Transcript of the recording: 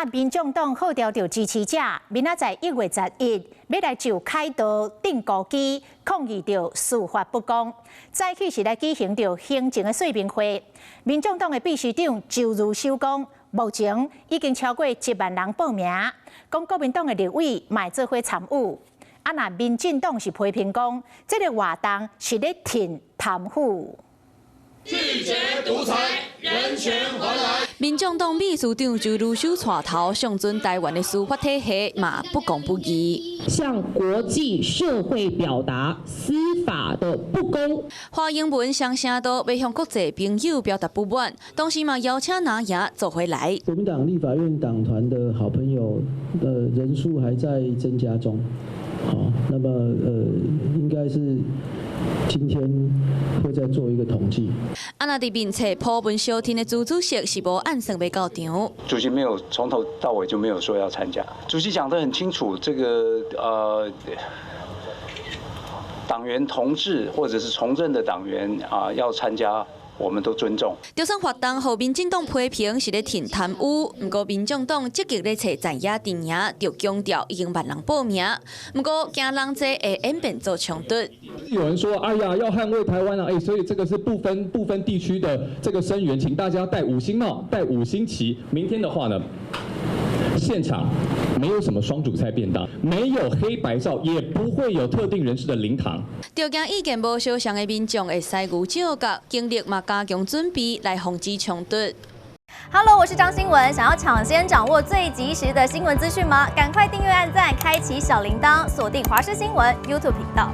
民众党号召着支持者，明仔载1月11要来就凯道定高机抗议着司法不公，早起是来举行着行政的说明会。民众党的秘书长周如修讲，目前已经超过1万人报名，讲国民党的立委嘛做伙参与。那民进党是批评讲，这个活动是咧挺贪腐。 拒绝独裁，人权还来。民众党秘书长周如修带头上尊台湾的司法体系嘛不公不义，向国际社会表达司法的不公。华英文上声道要向国际朋友表达不满，同时嘛邀请拿牙走回来。国民党立法院党团的好朋友的人数还在增加中。 好，那么应该是今天会再做一个统计。那伫面册普文小厅的朱主席是无按算要到场。主席没有从头到尾就没有说要参加，主席讲得很清楚，这个党员同志或者是从政的党员要参加。 我们都尊重。就算活动后民进党批评是咧挺贪污，不过民众党积极咧找在野阵营，就强调已经万人报名，不过惊人多会演变做冲突。有人说，哎呀，要捍卫台湾啊，所以这个是不分地区的这个声援，请大家戴5星帽、戴5星旗。明天的话呢？ 现场没有什么双主菜便当，没有黑白照，也不会有特定人士的灵堂。就惊意见无相同的民众会西牛少角，经历嘛加强准备来防止冲突。Hello， 我是张新文，想要抢先掌握最及时的新闻资讯吗？赶快订阅、按赞、开启小铃铛，锁定华视新闻 YouTube 频道。